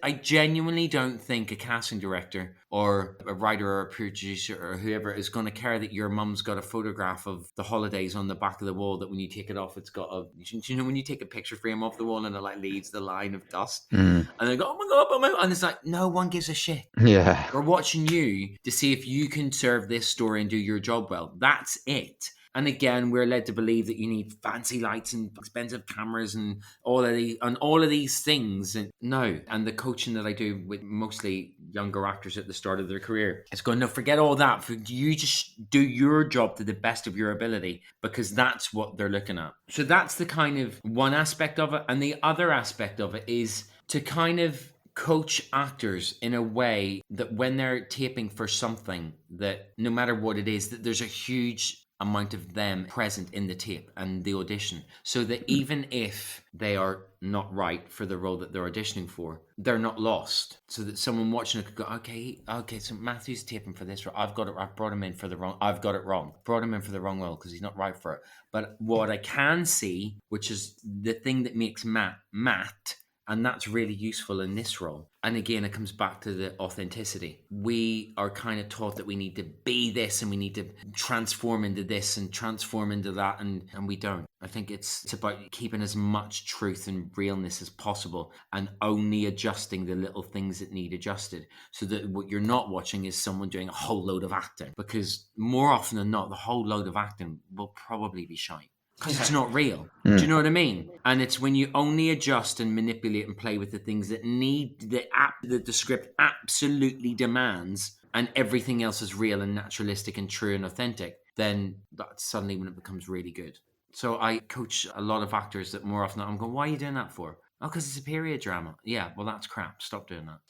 I genuinely don't think a casting director or a writer or a producer or whoever is going to care that your mum's got a photograph of the holidays on the back of the wall, that when you take it off, it's got a, you know, when you take a picture frame off the wall and it like leaves the line of dust, and they go, oh my God, and it's like, no one gives a shit. Yeah. We're watching you to see if you can serve this story and do your job well. That's it. And again, we're led to believe that you need fancy lights and expensive cameras and all of these things. And no, and the coaching that I do with mostly younger actors at the start of their career, it's going, no, forget all that. You just do your job to the best of your ability, because that's what they're looking at. So that's the kind of one aspect of it. And the other aspect of it is to kind of coach actors in a way that when they're taping for something, that no matter what it is, that there's a huge amount of them present in the tape and the audition, so that even if they are not right for the role that they're auditioning for, they're not lost. So that someone watching it could go, okay, so Matthew's taping for this role. I've brought him in for the wrong. I've got it wrong. Brought him in for the wrong role because he's not right for it. But what I can see, which is the thing that makes Matt, and that's really useful in this role. And again, it comes back to the authenticity. We are kind of taught that we need to be this and we need to transform into this and transform into that, and we don't. I think it's about keeping as much truth and realness as possible and only adjusting the little things that need adjusted, so that what you're not watching is someone doing a whole load of acting, because more often than not, the whole load of acting will probably be shite. Because it's not real. Do you know what I mean? And it's when you only adjust and manipulate and play with the things that need that the script absolutely demands, and everything else is real and naturalistic and true and authentic, then that's suddenly when it becomes really good. So I coach a lot of actors that more often than not, I'm going, why are you doing that for? Oh, because it's a period drama. Yeah, well, that's crap. Stop doing that.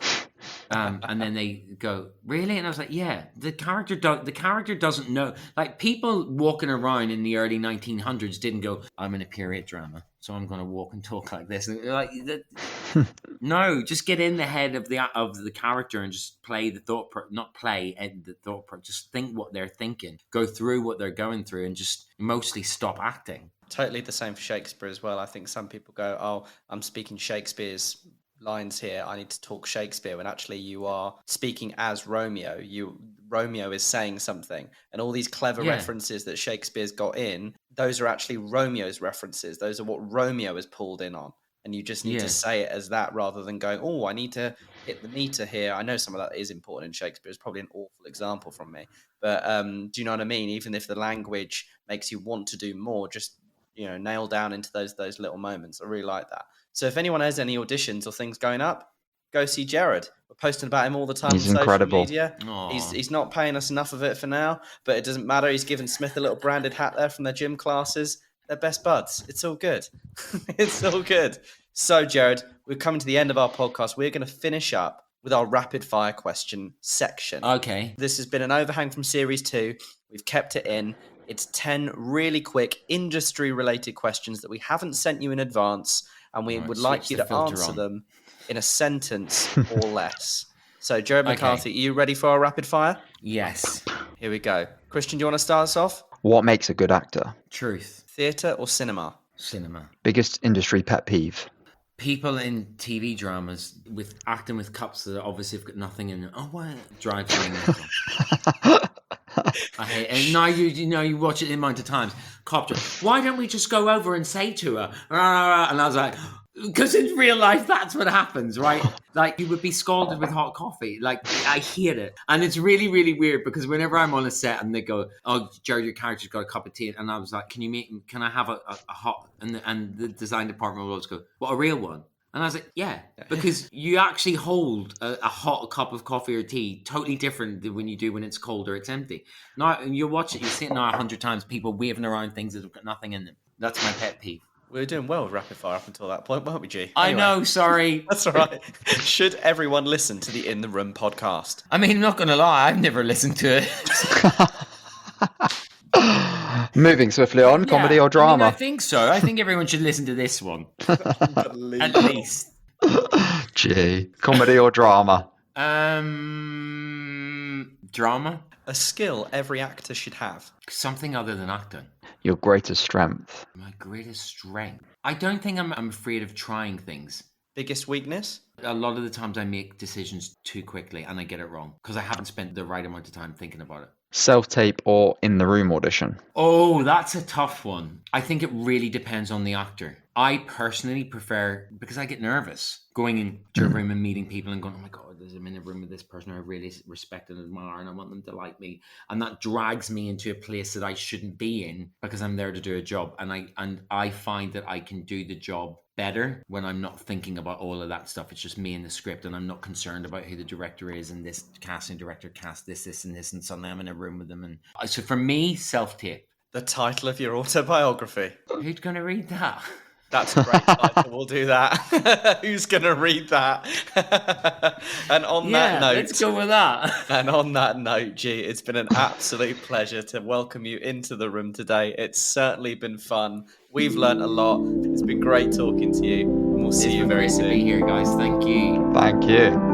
And then they go, really? And I was like, yeah, the character doesn't know. Like, people walking around in the early 1900s didn't go, I'm in a period drama, so I'm going to walk and talk like this. And like, no, just get in the head of the character and just play the thought, just think what they're thinking, go through what they're going through, and just mostly stop acting. Totally the same for Shakespeare as well. I think some people go, oh, I'm speaking Shakespeare's lines here, I need to talk Shakespeare, when actually you are speaking as Romeo. Romeo is saying something, and all these clever references that Shakespeare's got in, those are actually Romeo's references. Those are what Romeo has pulled in on, and you just need to say it as that, rather than going, oh, I need to hit the meter here. I know some of that is important in Shakespeare. It's probably an awful example from me, but do you know what I mean? Even if the language makes you want to do more, just nail down into those little moments. I really like that. So if anyone has any auditions or things going up, go see Gerard. We're posting about him all the time. He's on social incredible. Media. He's not paying us enough of it for now, but it doesn't matter. He's given Smith a little branded hat there from their gym classes. They're best buds. It's all good. It's all good. So Gerard, we're coming to the end of our podcast. We're going to finish up with our rapid fire question section. Okay. This has been an overhang from series 2. We've kept it in. It's 10 really quick industry-related questions that we haven't sent you in advance, and we would like you to answer them in a sentence or less. So, Gerard McCarthy, are you ready for our rapid fire? Yes. Here we go. Christian, do you want to start us off? What makes a good actor? Truth. Theatre or cinema? Cinema. Biggest industry pet peeve? People in TV dramas with acting with cups that obviously have got nothing in it. Oh, what? Drives me mental. I hate it. And now you watch it the amount of times. Cop, why don't we just go over and say to her? And I was like, because in real life, that's what happens, right? Like, you would be scalded with hot coffee. Like, I hate it. And it's really, really weird because whenever I'm on a set and they go, oh, Gerard, your character's got a cup of tea. And I was like, can I have a hot? And the design department will always go, what, a real one? And I was like, yeah, because you actually hold a hot cup of coffee or tea totally different than when you do when it's cold or it's empty. Now, you watch it, you see it now 100 times, people waving around things that have got nothing in them. That's my pet peeve. We were doing well with rapid fire up until that point, weren't we, G? I Anyway. know, sorry. That's all right. Should everyone listen to the In the Room podcast? I mean, I'm not going to lie, I've never listened to it. Moving swiftly on, comedy or drama? I think so. I think everyone should listen to this one. At least. Gee, comedy or drama? Drama? A skill every actor should have. Something other than acting. Your greatest strength? My greatest strength? I don't think I'm afraid of trying things. Biggest weakness? A lot of the times I make decisions too quickly and I get it wrong because I haven't spent the right amount of time thinking about it. Self-tape or in-the-room audition? Oh, that's a tough one. I think it really depends on the actor. I personally prefer, because I get nervous, going into a room and meeting people and going, oh my God, I'm in a room with this person I really respect and admire and I want them to like me. And that drags me into a place that I shouldn't be in because I'm there to do a job. And I find that I can do the job better when I'm not thinking about all of that stuff. It's just me and the script and I'm not concerned about who the director is and this casting director cast this and this and suddenly I'm in a room with them. And so for me, self-tape. The title of your autobiography. Who's going to read that? That's a great title. We'll do that. Who's going to read that? And on that note, let's go with that. And on that note, G, it's been an absolute pleasure to welcome you into the room today. It's certainly been fun. We've learnt a lot. It's been great talking to you. And we'll see you very soon. It's been great to be here, guys. Thank you. Thank you.